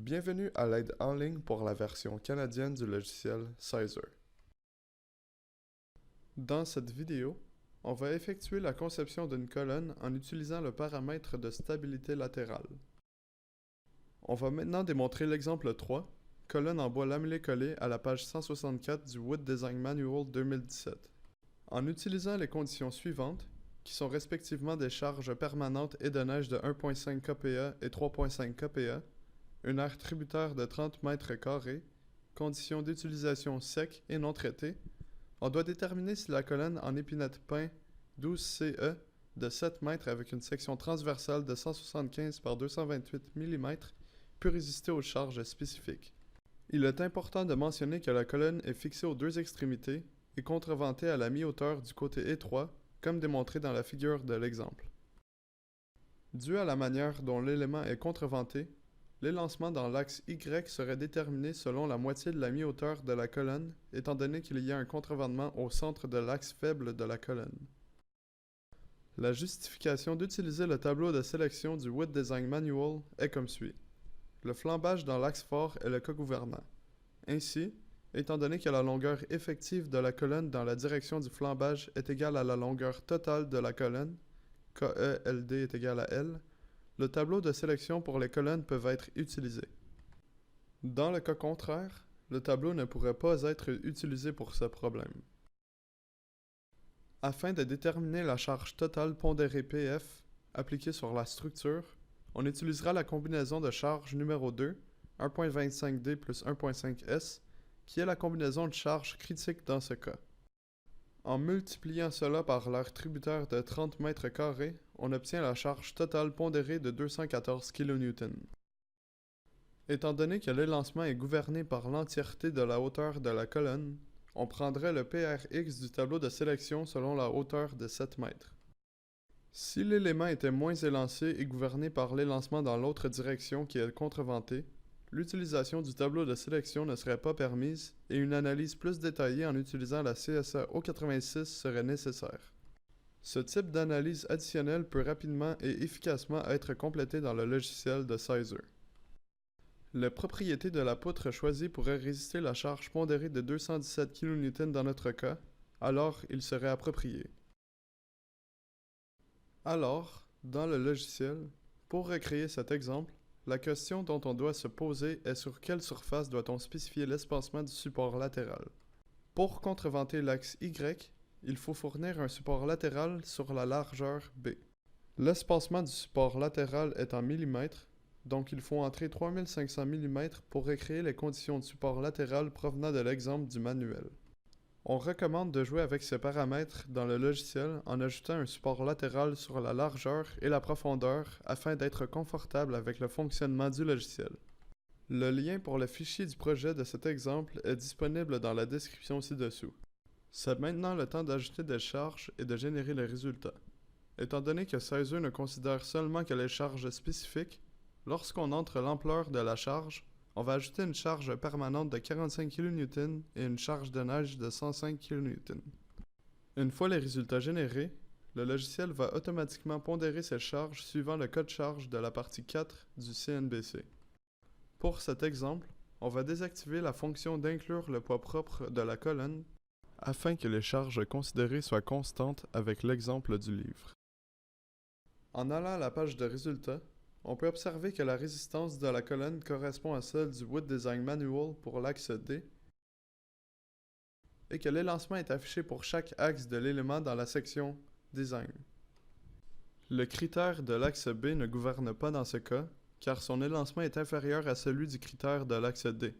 Bienvenue à l'aide en ligne pour la version canadienne du logiciel Sizer. Dans cette vidéo, on va effectuer la conception d'une colonne en utilisant le paramètre de stabilité latérale. On va maintenant démontrer l'exemple 3, colonne en bois lamellé-collé à la page 164 du Wood Design Manual 2017. En utilisant les conditions suivantes, qui sont respectivement des charges permanentes et de neige de 1.5 kPa et 3.5 kPa, une aire tributaire de 30 mètres carrés, conditions d'utilisation sec et non traitées, on doit déterminer si la colonne en épinette pin 12CE de 7 mètres avec une section transversale de 175 par 228 mm peut résister aux charges spécifiques. Il est important de mentionner que la colonne est fixée aux deux extrémités et contreventée à la mi-hauteur du côté étroit, comme démontré dans la figure de l'exemple. Dû à la manière dont l'élément est contreventé, l'élancement dans l'axe Y serait déterminé selon la moitié de la mi-hauteur de la colonne, étant donné qu'il y a un contrevendement au centre de l'axe faible de la colonne. La justification d'utiliser le tableau de sélection du Wood Design Manual est comme suit. Le flambage dans l'axe fort est le cas gouvernant. Ainsi, étant donné que la longueur effective de la colonne dans la direction du flambage est égale à la longueur totale de la colonne, KE-LD est égal à L, le tableau de sélection pour les colonnes peuvent être utilisés. Dans le cas contraire, le tableau ne pourrait pas être utilisé pour ce problème. Afin de déterminer la charge totale pondérée PF appliquée sur la structure, on utilisera la combinaison de charge numéro 2, 1.25D plus 1.5S, qui est la combinaison de charges critiques dans ce cas. En multipliant cela par l'aire tributaire de 30 mètres carrés, on obtient la charge totale pondérée de 214 kN. Étant donné que l'élancement est gouverné par l'entièreté de la hauteur de la colonne, on prendrait le PRX du tableau de sélection selon la hauteur de 7 mètres. Si l'élément était moins élancé et gouverné par l'élancement dans l'autre direction qui est contreventée, l'utilisation du tableau de sélection ne serait pas permise et une analyse plus détaillée en utilisant la CSA O86 serait nécessaire. Ce type d'analyse additionnelle peut rapidement et efficacement être complété dans le logiciel de Sizer. Les propriétés de la poutre choisie pourraient résister la charge pondérée de 217 kN dans notre cas, alors il serait approprié. Alors, dans le logiciel, pour recréer cet exemple, la question dont on doit se poser est sur quelle surface doit-on spécifier l'espacement du support latéral. Pour contreventer l'axe Y, il faut fournir un support latéral sur la largeur B. L'espacement du support latéral est en millimètres, donc il faut entrer 3500 mm pour recréer les conditions de support latéral provenant de l'exemple du manuel. On recommande de jouer avec ces paramètres dans le logiciel en ajoutant un support latéral sur la largeur et la profondeur afin d'être confortable avec le fonctionnement du logiciel. Le lien pour le fichier du projet de cet exemple est disponible dans la description ci-dessous. C'est maintenant le temps d'ajouter des charges et de générer les résultats. Étant donné que Sizer ne considère seulement que les charges spécifiques, lorsqu'on entre l'ampleur de la charge, on va ajouter une charge permanente de 45 kN et une charge de neige de 105 kN. Une fois les résultats générés, le logiciel va automatiquement pondérer ces charges suivant le code charge de la partie 4 du CNBC. Pour cet exemple, on va désactiver la fonction d'inclure le poids propre de la colonne afin que les charges considérées soient constantes avec l'exemple du livre. En allant à la page de résultats, on peut observer que la résistance de la colonne correspond à celle du Wood Design Manual pour l'axe D et que l'élancement est affiché pour chaque axe de l'élément dans la section Design. Le critère de l'axe B ne gouverne pas dans ce cas, car son élancement est inférieur à celui du critère de l'axe D.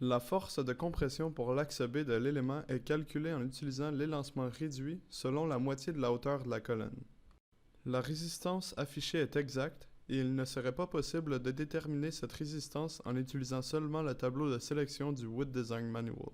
La force de compression pour l'axe B de l'élément est calculée en utilisant l'élancement réduit selon la moitié de la hauteur de la colonne. La résistance affichée est exacte, et il ne serait pas possible de déterminer cette résistance en utilisant seulement le tableau de sélection du Wood Design Manual.